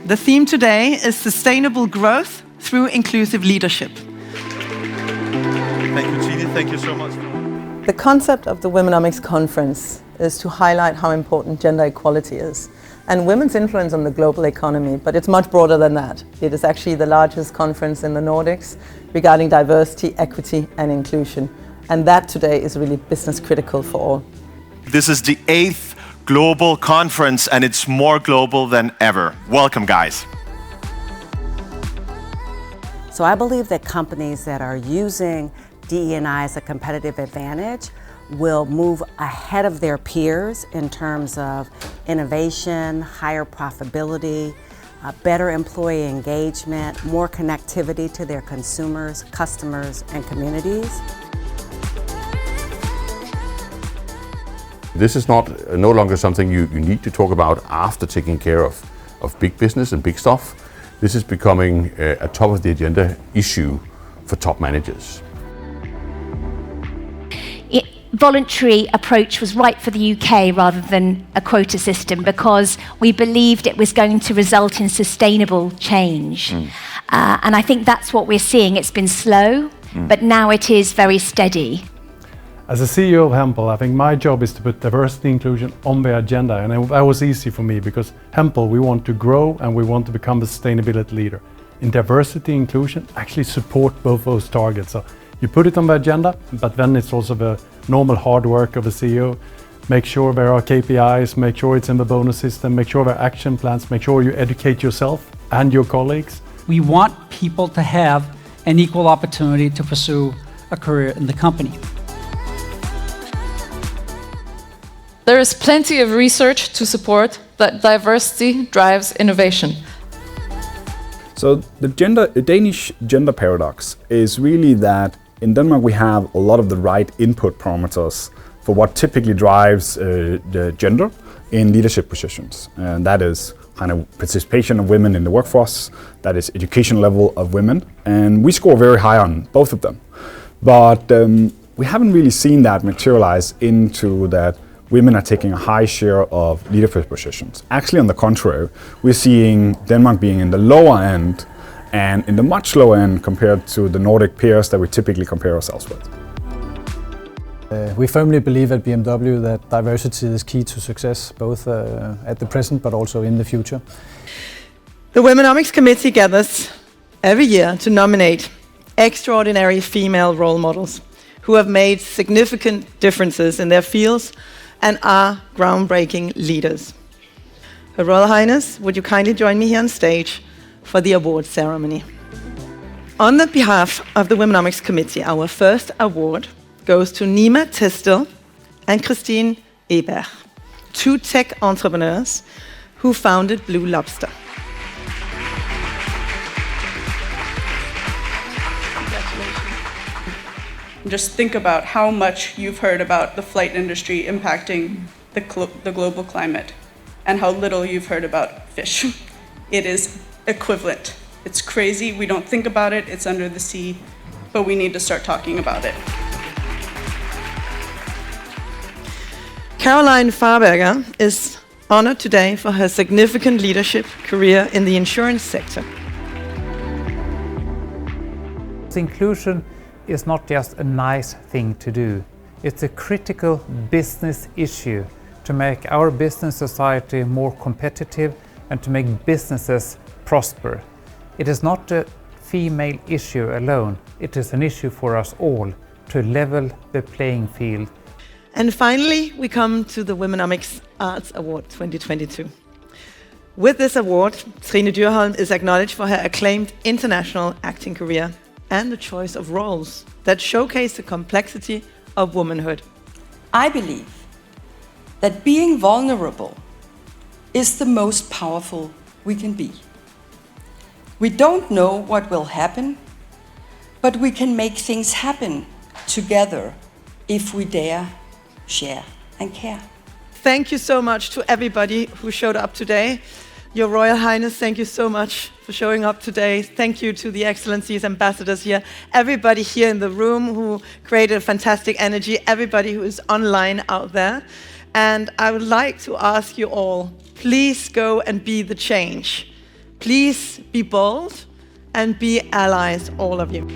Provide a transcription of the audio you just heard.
The theme today is sustainable growth through inclusive leadership. Thank you, Tine. Thank you so much. The concept of the Womenomics Conference is to highlight how important gender equality is and women's influence on the global economy, but it's much broader than that. It is actually the largest conference in the Nordics regarding diversity, equity and inclusion. And that today is really business critical for all. This is the 8th global conference and it's more global than ever. Welcome, guys. So I believe that companies that are using DE&I as a competitive advantage will move ahead of their peers in terms of innovation, higher profitability, better employee engagement, more connectivity to their consumers, customers, and communities. This is no longer something you need to talk about after taking care of big business and big stuff. This is becoming a top of the agenda issue for top managers. Voluntary approach was right for the UK rather than a quota system because we believed it was going to result in sustainable change. And I think that's what we're seeing. It's been slow, but now it is very steady. As a CEO of Hempel, I think my job is to put diversity and inclusion on the agenda, and that was easy for me because Hempel, we want to grow and we want to become a sustainability leader. In diversity and inclusion, actually support both those targets. So you put it on the agenda, but then it's also the normal hard work of a CEO. Make sure there are KPIs, make sure it's in the bonus system, make sure there are action plans, make sure you educate yourself and your colleagues. We want people to have an equal opportunity to pursue a career in the company. There is plenty of research to support that diversity drives innovation. So the Danish gender paradox is really that in Denmark we have a lot of the right input parameters for what typically drives the gender in leadership positions. And that is kind of participation of women in the workforce, that is education level of women, and we score very high on both of them. But we haven't really seen that materialize into that women are taking a high share of leadership positions. Actually, on the contrary, we're seeing Denmark being in the lower end and in the much lower end compared to the Nordic peers that we typically compare ourselves with. We firmly believe at BMW that diversity is key to success, both at the present but also in the future. The Womenomics Committee gathers every year to nominate extraordinary female role models who have made significant differences in their fields and are groundbreaking leaders. Her Royal Highness, would you kindly join me here on stage for the award ceremony? On the behalf of the Womenomics Committee, our first award goes to Nima Testel and Christine Eberg, two tech entrepreneurs who founded Blue Lobster. Just think about how much you've heard about the flight industry impacting the global climate and how little you've heard about fish. It is equivalent. It's crazy. We don't think about it. It's under the sea, but we need to start talking about it. Caroline Farberger is honored today for her significant leadership career in the insurance sector. Inclusion is not just a nice thing to do. It's a critical business issue to make our business society more competitive and to make businesses prosper. It is not a female issue alone. It is an issue for us all to level the playing field. And finally, we come to the Womenomics Arts Award 2022. With this award, Trine Dyrholm is acknowledged for her acclaimed international acting career and the choice of roles that showcase the complexity of womanhood. I believe that being vulnerable is the most powerful we can be. We don't know what will happen, but we can make things happen together if we dare, share and care. Thank you so much to everybody who showed up today. Your Royal Highness, thank you so much for showing up today. Thank you to the Excellencies ambassadors here, everybody here in the room who created a fantastic energy, everybody who is online out there. And I would like to ask you all, please go and be the change. Please be bold and be allies, all of you.